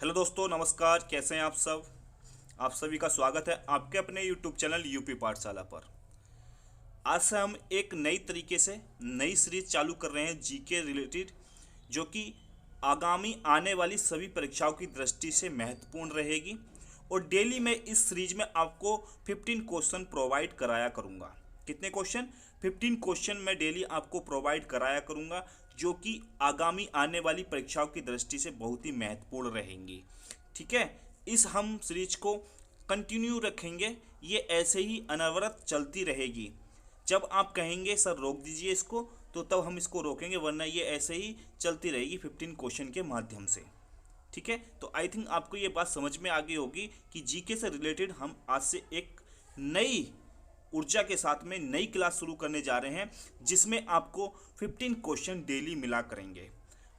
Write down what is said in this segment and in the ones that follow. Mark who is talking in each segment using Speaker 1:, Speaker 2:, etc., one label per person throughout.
Speaker 1: Hello दोस्तों, नमस्कार। कैसे हैं आप सब? आप सभी का स्वागत है आपके अपने यूट्यूब चैनल यूपी पाठशाला पर। आज से हम एक नई तरीके से नई सीरीज चालू कर रहे हैं जीके रिलेटेड, जो कि आगामी आने वाली सभी परीक्षाओं की दृष्टि से महत्वपूर्ण रहेगी। और डेली मैं इस सीरीज में आपको 15 क्वेश्चन प्रोवाइड कराया करूँगा। कितने क्वेश्चन? 15 क्वेश्चन मैं डेली आपको प्रोवाइड कराया करूँगा, जो कि आगामी आने वाली परीक्षाओं की दृष्टि से बहुत ही महत्वपूर्ण रहेंगी। ठीक है, इस हम सीरीज को कंटिन्यू रखेंगे, ये ऐसे ही अनवरत चलती रहेगी। जब आप कहेंगे सर रोक दीजिए इसको, तो तब हम इसको रोकेंगे, वरना ये ऐसे ही चलती रहेगी 15 क्वेश्चन के माध्यम से। ठीक है, तो आई थिंक आपको ये बात समझ में आ गई होगी कि जीके से रिलेटेड हम आज से एक नई ऊर्जा के साथ में नई क्लास शुरू करने जा रहे हैं, जिसमें आपको 15 क्वेश्चन डेली मिला करेंगे।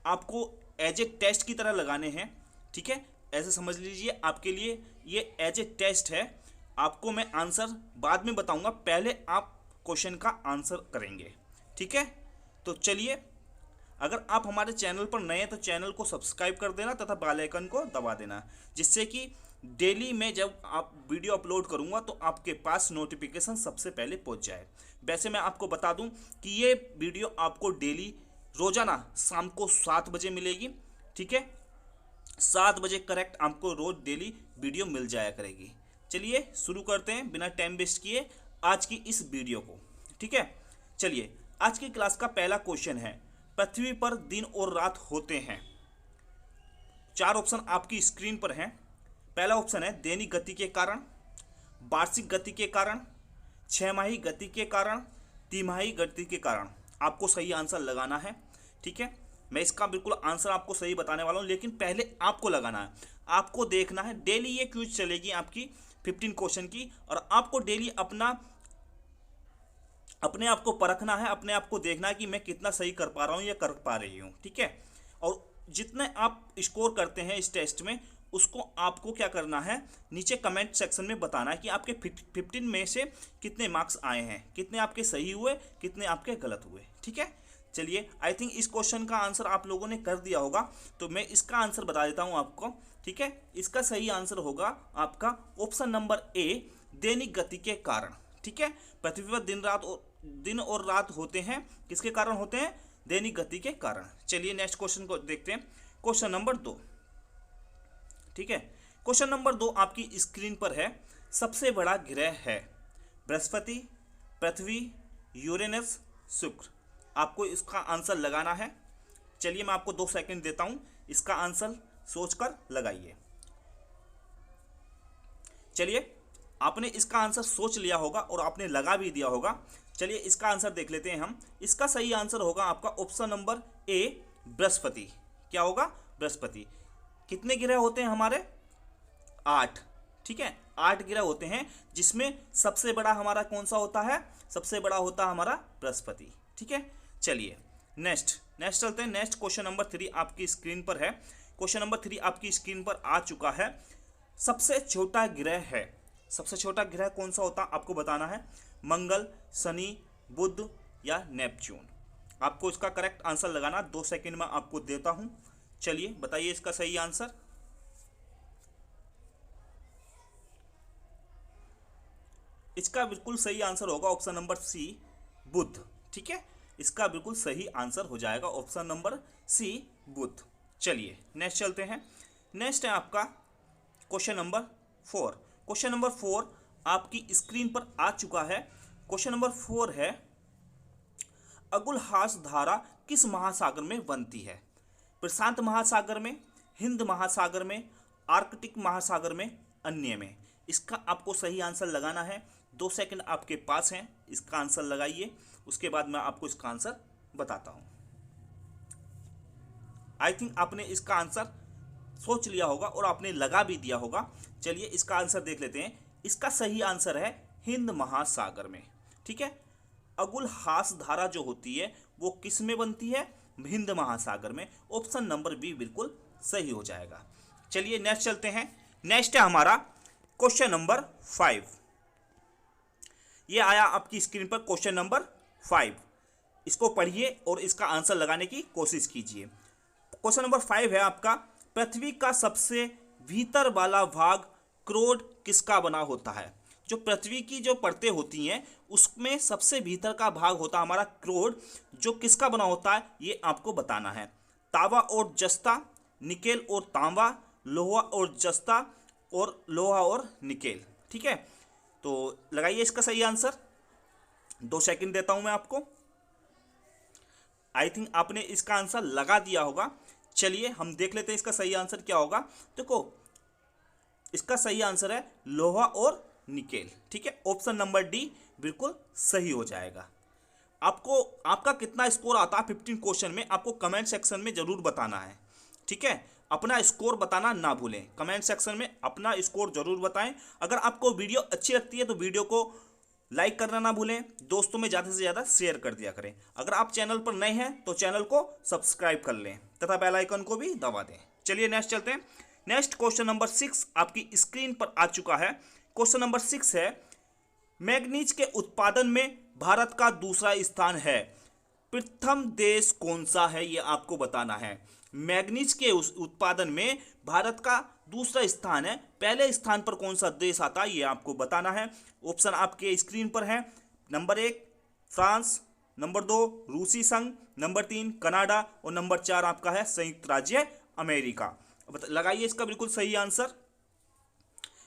Speaker 1: आपको एज ए टेस्ट की तरह लगाने हैं। ठीक है, ऐसे समझ लीजिए, आपके लिए ये एज ए टेस्ट है। आपको मैं आंसर बाद में बताऊंगा, पहले आप क्वेश्चन का आंसर करेंगे। ठीक है, तो चलिए, अगर आप हमारे चैनल पर नए हैं तो चैनल को सब्सक्राइब कर देना तथा बेल आइकन को दबा देना, जिससे कि डेली में जब आप वीडियो अपलोड करूंगा तो आपके पास नोटिफिकेशन सबसे पहले पहुंच जाए। वैसे मैं आपको बता दूं कि ये वीडियो आपको डेली रोजाना शाम को 7 बजे मिलेगी। ठीक है, 7 बजे करेक्ट आपको रोज डेली वीडियो मिल जाया करेगी। चलिए शुरू करते हैं बिना टाइम वेस्ट किए आज की इस वीडियो को। ठीक है, चलिए, आज की क्लास का पहला क्वेश्चन है, पृथ्वी पर दिन और रात होते हैं। 4 ऑप्शन आपकी स्क्रीन पर हैं। पहला ऑप्शन है दैनिक गति के कारण, वार्षिक गति के कारण, 6 माही गति के कारण, तिमाही गति के कारण। आपको सही आंसर लगाना है। ठीक है, मैं इसका बिल्कुल आंसर आपको सही बताने वाला हूं, लेकिन पहले आपको लगाना है। आपको देखना है, डेली ये क्विज चलेगी आपकी 15 क्वेश्चन की, और आपको डेली अपने आप को परखना है, अपने आप को देखना है कि मैं कितना सही कर पा रहा हूं या कर पा रही हूं। ठीक है, और जितने आप स्कोर करते हैं इस टेस्ट में, उसको आपको क्या करना है, नीचे कमेंट सेक्शन में बताना है कि आपके 15 में से कितने मार्क्स आए हैं, कितने आपके सही हुए, कितने आपके गलत हुए। ठीक है, चलिए, आई थिंक इस क्वेश्चन का आंसर आप लोगों ने कर दिया होगा, तो मैं इसका आंसर बता देता हूं आपको। ठीक है, इसका सही आंसर होगा आपका ऑप्शन नंबर ए, दैनिक गति के कारण। ठीक है, पृथ्वी पर दिन और रात होते हैं, किसके कारण होते हैं? दैनिक गति के कारण। चलिए नेक्स्ट क्वेश्चन को देखते हैं, क्वेश्चन नंबर 2। ठीक है, क्वेश्चन नंबर 2 आपकी स्क्रीन पर है। सबसे बड़ा ग्रह है बृहस्पति, पृथ्वी, यूरेनस, शुक्र। आपको इसका आंसर लगाना है। चलिए मैं आपको 2 सेकंड देता हूं, इसका आंसर सोचकर लगाइए। चलिए, आपने इसका आंसर सोच लिया होगा और आपने लगा भी दिया होगा। चलिए इसका आंसर देख लेते हैं हम। इसका सही आंसर होगा आपका ऑप्शन नंबर ए, बृहस्पति। क्या होगा? बृहस्पति। कितने ग्रह होते हैं हमारे? 8। ठीक है, 8 ग्रह होते हैं, जिसमें सबसे बड़ा हमारा कौन सा होता है? सबसे बड़ा होता है हमारा बृहस्पति। ठीक है, चलिए नेक्स्ट चलते हैं। नेक्स्ट क्वेश्चन नंबर 3 आपकी स्क्रीन पर है। क्वेश्चन नंबर 3 आपकी स्क्रीन पर आ चुका है। सबसे छोटा ग्रह है, सबसे छोटा ग्रह कौन सा होता है आपको बताना है। मंगल, शनि, बुध या नेपच्यून। आपको इसका करेक्ट आंसर लगाना 2 सेकंड में आपको देता हूं। चलिए बताइए इसका सही आंसर। इसका बिल्कुल सही आंसर होगा ऑप्शन नंबर सी, बुध। ठीक है, इसका बिल्कुल सही आंसर हो जाएगा ऑप्शन नंबर सी, बुध। चलिए नेक्स्ट चलते हैं। नेक्स्ट है आपका क्वेश्चन नंबर 4। क्वेश्चन नंबर 4 आपकी स्क्रीन पर आ चुका है। क्वेश्चन नंबर 4 है, अगुलहास धारा किस महासागर में बनती है? प्रशांत महासागर में, हिंद महासागर में, आर्कटिक महासागर में, अन्य में। इसका आपको सही आंसर लगाना है। 2 सेकंड आपके पास हैं, इसका आंसर लगाइए, उसके बाद मैं आपको इसका आंसर बताता हूं। आई थिंक आपने इसका आंसर सोच लिया होगा और आपने लगा भी दिया होगा। चलिए इसका आंसर देख लेते हैं। इसका सही आंसर है हिंद महासागर में। ठीक है, अगुलहास धारा जो होती है वो किस में बनती है? हिंद महासागर में। ऑप्शन नंबर बी बिल्कुल सही हो जाएगा। चलिए नेक्स्ट चलते हैं। नेक्स्ट है हमारा क्वेश्चन नंबर 5। ये आया आपकी स्क्रीन पर क्वेश्चन नंबर 5। इसको पढ़िए और इसका आंसर लगाने की कोशिश कीजिए। क्वेश्चन नंबर 5 है आपका, पृथ्वी का सबसे भीतर वाला भाग क्रोड किसका बना होता है? जो पृथ्वी की जो परतें होती हैं उसमें सबसे भीतर का भाग होता है हमारा क्रोड, जो किसका बना होता है ये आपको बताना है। तांबा और जस्ता, निकेल और तांबा, लोहा और जस्ता, और लोहा और निकेल। ठीक है, तो लगाइए इसका सही आंसर। 2 सेकंड देता हूं मैं आपको। आई थिंक आपने इसका आंसर लगा दिया होगा। चलिए हम देख लेते हैं इसका सही आंसर क्या होगा। देखो इसका सही आंसर है लोहा और निकेल। ठीक है, ऑप्शन नंबर डी बिल्कुल सही हो जाएगा। आपको आपका कितना स्कोर आता है 15 क्वेश्चन में, आपको कमेंट सेक्शन में जरूर बताना है। ठीक है, अपना स्कोर बताना ना भूलें, कमेंट सेक्शन में अपना स्कोर जरूर बताएं। अगर आपको वीडियो अच्छी लगती है तो वीडियो को लाइक करना ना भूलें, दोस्तों में ज़्यादा से ज़्यादा शेयर कर दिया करें। अगर आप चैनल पर नए हैं तो चैनल को सब्सक्राइब कर लें तथा बेल आइकन को भी दबा दें। चलिए नेक्स्ट चलते हैं। नेक्स्ट क्वेश्चन नंबर 6 आपकी स्क्रीन पर आ चुका है। क्वेश्चन नंबर 6 है, मैग्नीज के उत्पादन में भारत का दूसरा स्थान है, प्रथम देश कौन सा है ये आपको बताना है। मैग्नीज के उस उत्पादन में भारत का दूसरा स्थान है, पहले स्थान पर कौन सा देश आता है ये आपको बताना है। ऑप्शन आपके स्क्रीन पर है। नंबर 1 फ्रांस, नंबर 2 रूसी संघ, नंबर 3 कनाडा और नंबर 4 आपका है संयुक्त राज्य अमेरिका। लगाइए इसका बिल्कुल सही आंसर।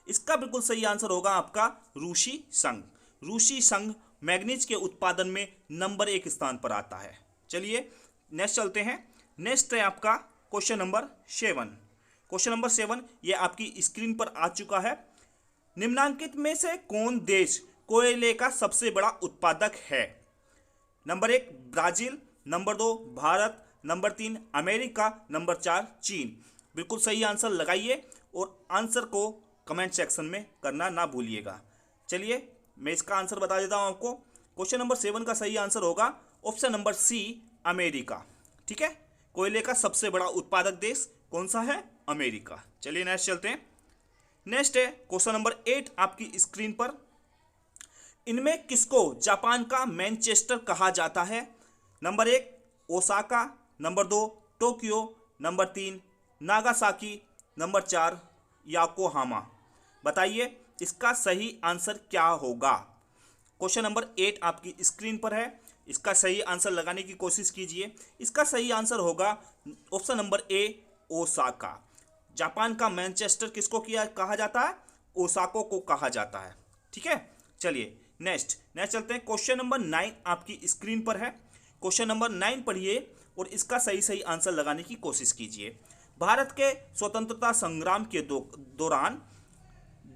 Speaker 1: इसका बिल्कुल सही आंसर होगा आपका रूसी संघ। रूसी संघ मैग्नीज के उत्पादन में नंबर 1 स्थान पर आता है। चलिए नेक्स्ट चलते हैं। नेक्स्ट है आपका क्वेश्चन नंबर 7। क्वेश्चन नंबर 7 ये आपकी स्क्रीन पर आ चुका है। निम्नांकित में से कौन देश कोयले का सबसे बड़ा उत्पादक है? Number 1 Brazil, number 2 Bharat, number 3 America, number 4 चीन। बिल्कुल सही आंसर लगाइए और आंसर को कमेंट सेक्शन में करना ना भूलिएगा। चलिए मैं इसका आंसर बता देता हूं आपको। क्वेश्चन नंबर 7 का सही आंसर होगा ऑप्शन नंबर सी अमेरिका। ठीक है, कोयले का सबसे बड़ा उत्पादक देश कौन सा है? अमेरिका। चलिए नेक्स्ट चलते हैं। नेक्स्ट है क्वेश्चन नंबर 8 आपकी स्क्रीन पर। इनमें किसको जापान का मैनचेस्टर कहा जाता है? Number 1 Osaka, number 2 Tokyo, number 3 Nagasaki, number 4 Yokohama. बताइए इसका सही आंसर क्या होगा। क्वेश्चन नंबर 8 आपकी स्क्रीन पर है, इसका सही आंसर लगाने की कोशिश कीजिए। इसका सही आंसर होगा option number A Osaka. Japan का मैनचेस्टर किसको कहा जाता है? ओसाको को कहा जाता है। ठीक है, चलिए नेक्स्ट चलते हैं। क्वेश्चन नंबर 9 आपकी स्क्रीन पर है। क्वेश्चन नंबर 9 पढ़िए और इसका सही आंसर लगाने की कोशिश कीजिए। भारत के स्वतंत्रता संग्राम के दौरान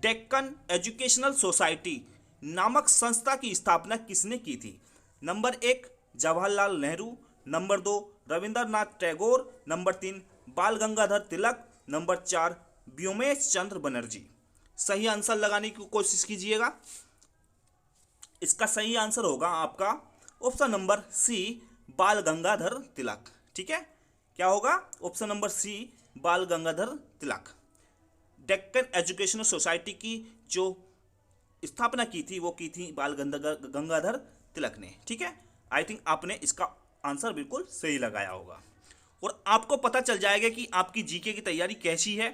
Speaker 1: डेक्कन एजुकेशनल सोसाइटी नामक संस्था की स्थापना किसने की थी? Number 1 Jawaharlal Nehru, number 2 Rabindranath Tagore, number 3 बाल गंगाधर तिलक, नंबर 4 व्योमेश चंद्र बनर्जी। सही आंसर लगाने की कोशिश कीजिएगा। इसका सही आंसर होगा आपका ऑप्शन नंबर सी बाल गंगाधर तिलक। ठीक है, क्या होगा? ऑप्शन नंबर सी बाल गंगाधर तिलक। डेक्कन एजुकेशनल सोसाइटी की जो स्थापना की थी वो की थी बाल गंगाधर तिलक ने। ठीक है, आई थिंक आपने इसका आंसर बिल्कुल सही लगाया होगा और आपको पता चल जाएगा कि आपकी जीके की तैयारी कैसी है,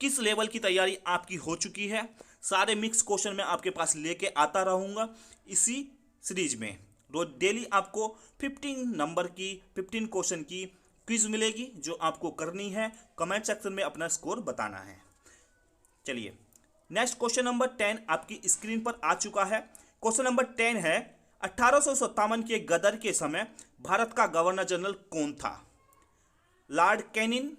Speaker 1: किस लेवल की तैयारी आपकी हो चुकी है। सारे मिक्स क्वेश्चन मैं आपके पास लेके आता रहूँगा इसी सीरीज में। रोज डेली आपको 15 क्वेश्चन की क्विज मिलेगी जो आपको करनी है। कमेंट सेक्शन में अपना स्कोर बताना है। चलिए नेक्स्ट क्वेश्चन नंबर 10 आपकी स्क्रीन पर आ चुका है। क्वेश्चन नंबर 10 है, 1857 के गदर के समय भारत का गवर्नर जनरल कौन था? Lord Canning,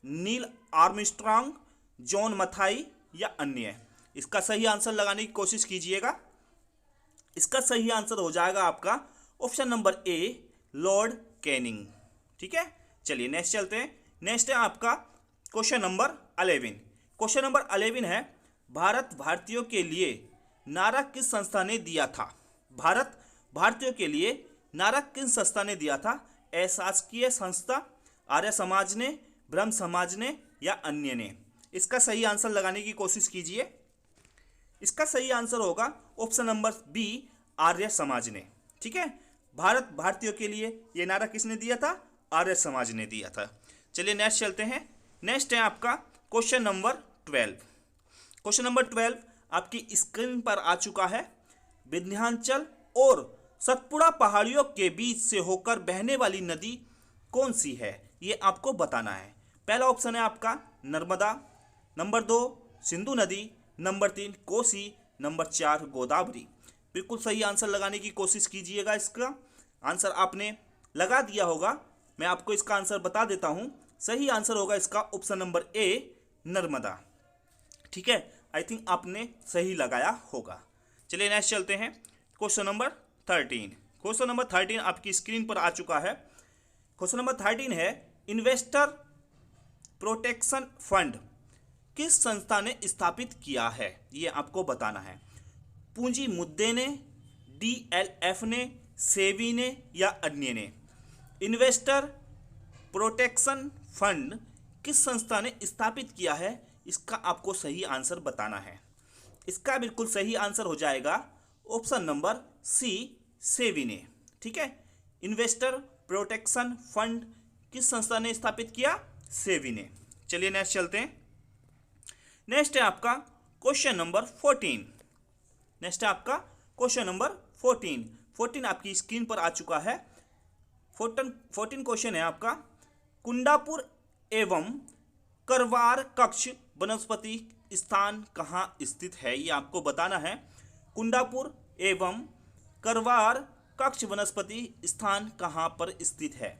Speaker 1: Neil Armstrong, John Mathai या अन्य? इसका सही आंसर लगाने की कोशिश कीजिएगा। इसका सही आंसर हो जाएगा आपका option number A Lord Canning. ठीक है, चलिए नेक्स्ट चलते हैं। नेक्स्ट है आपका क्वेश्चन नंबर 11। क्वेश्चन नंबर 11 है, भारत भारतीयों के लिए नारा किस संस्था ने दिया था? भारत भारतीयों के लिए नारा किस संस्था ने दिया था? अशासकीय संस्था, आर्य समाज ने, ब्रह्म समाज ने या अन्य ने? इसका सही आंसर लगाने की कोशिश कीजिए। इसका सही आंसर होगा option number B Arya Samaj ने। ठीक है, भारत भारतीयों के लिए ये नारा किसने दिया था? आर्य समाज ने दिया था। चलिए नेक्स्ट चलते हैं। नेक्स्ट है आपका क्वेश्चन नंबर 12। क्वेश्चन नंबर 12 आपकी स्क्रीन पर आ चुका है। विंध्याचल और सतपुड़ा पहाड़ियों के बीच से होकर बहने वाली नदी कौन सी है, ये आपको बताना है। पहला ऑप्शन है आपका नर्मदा, नंबर 2 सिंधु नदी, नंबर 3 कोसी, नंबर 4 गोदावरी। बिल्कुल सही आंसर लगाने की कोशिश कीजिएगा। इसका आंसर आपने लगा दिया होगा, मैं आपको इसका आंसर बता देता हूं। सही आंसर होगा इसका ऑप्शन नंबर ए नर्मदा। ठीक है, आई थिंक आपने सही लगाया होगा। चलिए नेक्स्ट चलते हैं क्वेश्चन नंबर 13। क्वेश्चन नंबर 13 आपकी स्क्रीन पर आ चुका है। क्वेश्चन नंबर 13 है इन्वेस्टर प्रोटेक्शन फंड किस संस्था ने स्थापित किया है, ये आपको बताना है। पूंजी मुद्दे ने, DLF ने, सेबी ने या अन्य ने। इन्वेस्टर प्रोटेक्शन फंड किस संस्था ने स्थापित किया है, इसका आपको सही आंसर बताना है। इसका बिल्कुल सही आंसर हो जाएगा ऑप्शन नंबर सी सेबी ने। ठीक है, इन्वेस्टर प्रोटेक्शन फंड किस संस्था ने स्थापित किया, सेबी ने। चलिए नेक्स्ट चलते हैं। नेक्स्ट है आपका क्वेश्चन नंबर 14। नेक्स्ट है आपका क्वेश्चन नंबर 14 आपकी स्क्रीन पर आ चुका है। 14 क्वेश्चन है आपका कुंडापुर एवं करवार कक्ष वनस्पति स्थान कहाँ स्थित है, ये आपको बताना है। कुंडापुर एवं करवार कक्ष वनस्पति स्थान कहाँ पर स्थित है।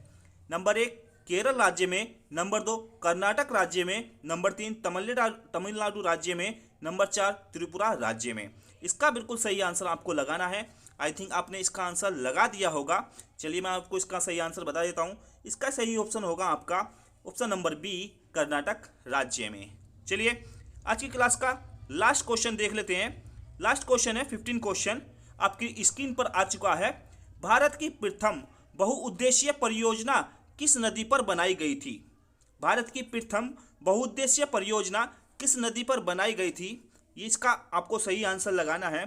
Speaker 1: नंबर 1 केरल राज्य में, नंबर 2 कर्नाटक राज्य में, नंबर 3 तमिलनाडु राज्य में, नंबर 4 त्रिपुरा राज्य में। इसका बिल्कुल सही आंसर आपको लगाना है। आई थिंक आपने इसका आंसर लगा दिया होगा। चलिए मैं आपको इसका सही आंसर बता देता हूँ। इसका सही ऑप्शन होगा आपका ऑप्शन नंबर बी कर्नाटक राज्य में। चलिए आज की क्लास का लास्ट क्वेश्चन देख लेते हैं। लास्ट क्वेश्चन है 15 क्वेश्चन आपकी स्क्रीन पर आ चुका है। भारत की प्रथम बहुउद्देशीय परियोजना किस नदी पर बनाई गई थी। भारत की प्रथम बहुउद्देशीय परियोजना किस नदी पर बनाई गई थी, ये इसका आपको सही आंसर लगाना है।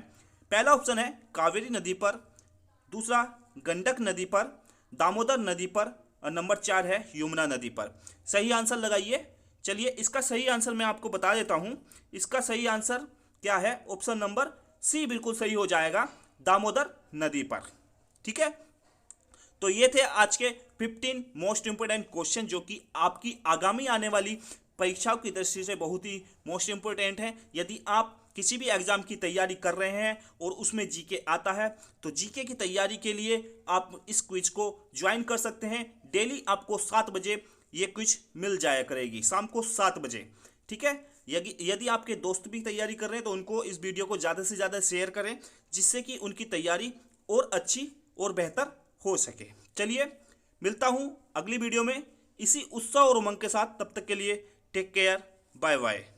Speaker 1: पहला ऑप्शन है कावेरी नदी पर, दूसरा गंडक नदी पर, दामोदर नदी पर और नंबर 4 है यमुना नदी पर। सही आंसर लगाइए। चलिए इसका सही आंसर मैं आपको बता देता हूँ। इसका सही आंसर क्या है, ऑप्शन नंबर सी बिल्कुल सही हो जाएगा, दामोदर नदी पर। ठीक है, तो ये थे आज के 15 मोस्ट इंपोर्टेंट क्वेश्चन जो कि आपकी आगामी आने वाली परीक्षाओं की दृष्टि से बहुत ही मोस्ट इंपोर्टेंट है। यदि आप किसी भी एग्जाम की तैयारी कर रहे हैं और उसमें जीके आता है तो जीके की तैयारी के लिए आप इस क्विज को ज्वाइन कर सकते हैं। डेली आपको 7 बजे ये क्विज मिल जाया करेगी, शाम को 7 बजे। ठीक है, यदि आपके दोस्त भी तैयारी कर रहे हैं तो उनको इस वीडियो को ज़्यादा से ज़्यादा शेयर करें, जिससे कि उनकी तैयारी और अच्छी और बेहतर हो सके। चलिए मिलता हूँ अगली वीडियो में इसी उत्साह और उमंग के साथ। तब तक के लिए टेक केयर, बाय बाय।